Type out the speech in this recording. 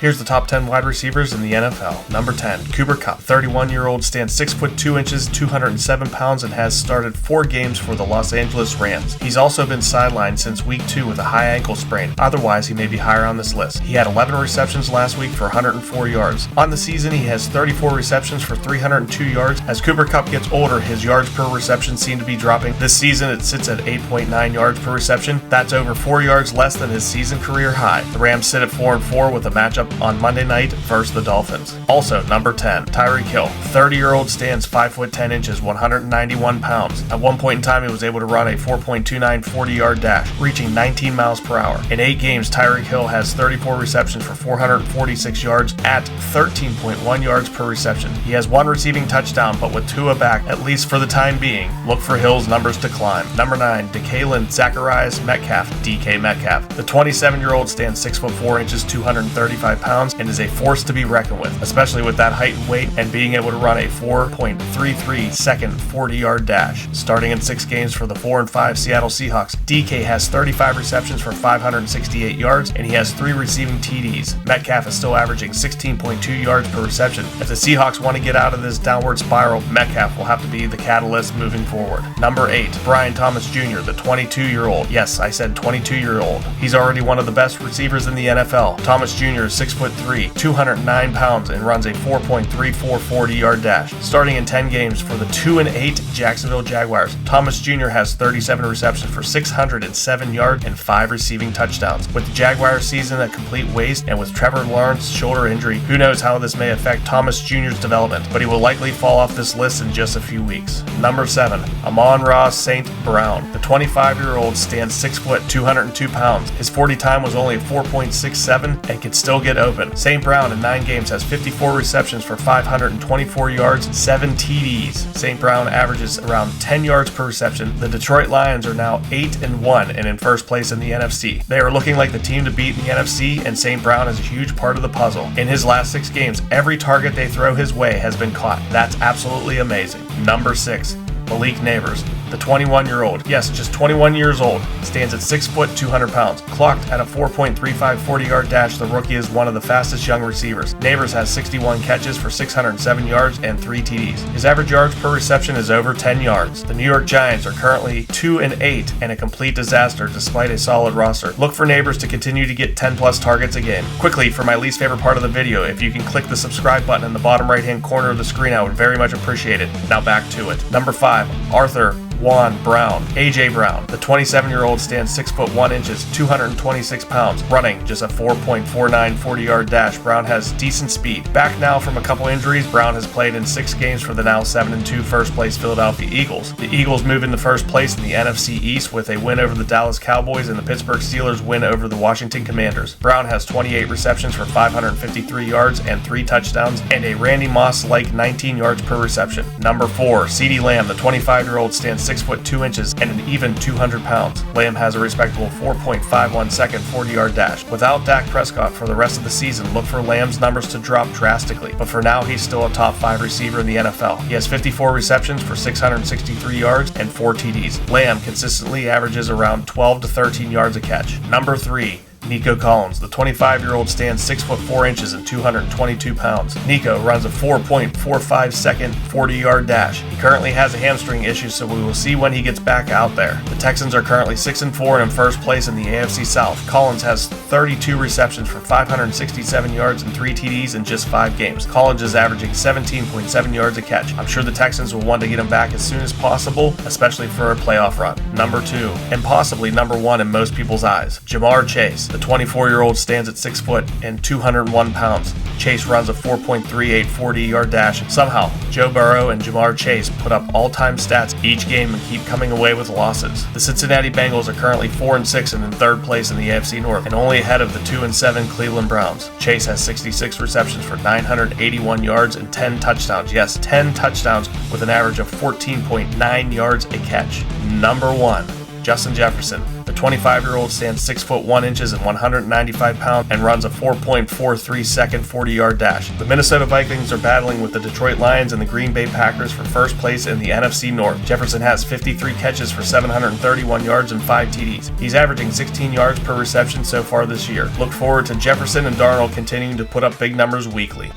Here's the top 10 wide receivers in the NFL. Number 10, Cooper Kupp. 31-year-old stands 6 foot 2 inches, 207 pounds, and has started 4 games for the Los Angeles Rams. He's also been sidelined since week 2 with a high ankle sprain. Otherwise, he may be higher on this list. He had 11 receptions last week for 104 yards. On the season, he has 34 receptions for 302 yards. As Cooper Kupp gets older, his yards per reception seem to be dropping. This season, it sits at 8.9 yards per reception. That's over 4 yards less than his season career high. The Rams sit at 4-4 with a matchup on Monday night versus the Dolphins. Also, number 10, Tyreek Hill. 30-year-old stands 5 foot 10 inches, 191 pounds. At one point in time, he was able to run a 4.29 40-yard dash, reaching 19 miles per hour. In 8 games, Tyreek Hill has 34 receptions for 446 yards at 13.1 yards per reception. He has 1 receiving touchdown, but with Tua back, at least for the time being, look for Hill's numbers to climb. Number 9, DeKalin Zacharias Metcalf, DK Metcalf. The 27-year-old stands 6 foot 4 inches, 235 pounds, and is a force to be reckoned with, especially with that height and weight and being able to run a 4.33 second 40-yard dash. Starting in 6 games for the 4-5 Seattle Seahawks, DK has 35 receptions for 568 yards, and he has 3 receiving TDs. Metcalf is still averaging 16.2 yards per reception. If the Seahawks want to get out of this downward spiral, Metcalf will have to be the catalyst moving forward. Number 8, Brian Thomas Jr., the 22-year-old. Yes, I said 22-year-old. He's already one of the best receivers in the NFL. Thomas Jr. is 6 foot 3, 209 pounds, and runs a 4.34 40-yard dash. Starting in 10 games for the 2-8 Jacksonville Jaguars, Thomas Jr. has 37 receptions for 607 yards and 5 receiving touchdowns. With the Jaguars season a complete waste and with Trevor Lawrence's shoulder injury, who knows how this may affect Thomas Jr.'s development, but he will likely fall off this list in just a few weeks. Number 7, Amon-Ra St. Brown. The 25-year-old stands 6 foot 202 pounds. His 40 time was only 4.67 and could still get open. St. Brown in 9 games has 54 receptions for 524 yards, 7 TDs. St. Brown averages around 10 yards per reception. The Detroit Lions are now 8-1 and in first place in the NFC. They are looking like the team to beat in the NFC, and St. Brown is a huge part of the puzzle. In his last 6 games, every target they throw his way has been caught. That's absolutely amazing. Number 6, Malik Neighbors. The 21-year-old, yes, just 21 years old, stands at 6 foot 200 pounds. Clocked at a 4.35 40-yard dash, the rookie is one of the fastest young receivers. Neighbors has 61 catches for 607 yards and 3 TDs. His average yards per reception is over 10 yards. The New York Giants are currently 2-8 and a complete disaster despite a solid roster. Look for Neighbors to continue to get 10-plus targets a game. Quickly, for my least favorite part of the video, if you can click the subscribe button in the bottom right-hand corner of the screen, I would very much appreciate it. Now back to it. Number 5, Arthur Juan Brown. AJ Brown. The 27-year-old stands 6 foot 1 inches, 226 pounds, running just a 4.49 40-yard dash. Brown has decent speed. Back now from a couple injuries, Brown has played in 6 games for the now 7-2 first place Philadelphia Eagles. The Eagles move into first place in the NFC East with a win over the Dallas Cowboys and the Pittsburgh Steelers win over the Washington Commanders. Brown has 28 receptions for 553 yards and 3 touchdowns and a Randy Moss-like 19 yards per reception. Number 4, CeeDee Lamb. The 25-year-old stands 6 foot 2 inches and an even 200 pounds. Lamb has a respectable 4.51 second 40-yard dash. Without Dak Prescott for the rest of the season, look for Lamb's numbers to drop drastically, but for now he's still a top 5 receiver in the NFL. He has 54 receptions for 663 yards and 4 TDs. Lamb consistently averages around 12 to 13 yards a catch. Number 3, Nico Collins. The 25-year-old stands 6 foot 4 inches and 222 pounds. Nico runs a 4.45 second 40-yard dash. He currently has a hamstring issue, so we will see when he gets back out there. The Texans are currently 6-4 and in first place in the AFC South. Collins has 32 receptions for 567 yards and 3 TDs in just 5 games. Collins is averaging 17.7 yards a catch. I'm sure the Texans will want to get him back as soon as possible, especially for a playoff run. Number 2, and possibly number 1 in most people's eyes, Ja'Marr Chase. The 24-year-old stands at 6 foot and 201 pounds. Chase runs a 4.38 40-yard dash. Somehow, Joe Burrow and Ja'Marr Chase put up all-time stats each game and keep coming away with losses. The Cincinnati Bengals are currently 4-6 and in third place in the AFC North and only ahead of the 2-7 Cleveland Browns. Chase has 66 receptions for 981 yards and 10 touchdowns. Yes, 10 touchdowns with an average of 14.9 yards a catch. Number 1, Justin Jefferson. The 25-year-old stands 6 foot 1 inches and 195 pounds and runs a 4.43 second 40-yard dash. The Minnesota Vikings are battling with the Detroit Lions and the Green Bay Packers for first place in the NFC North. Jefferson has 53 catches for 731 yards and 5 TDs. He's averaging 16 yards per reception so far this year. Look forward to Jefferson and Darnold continuing to put up big numbers weekly.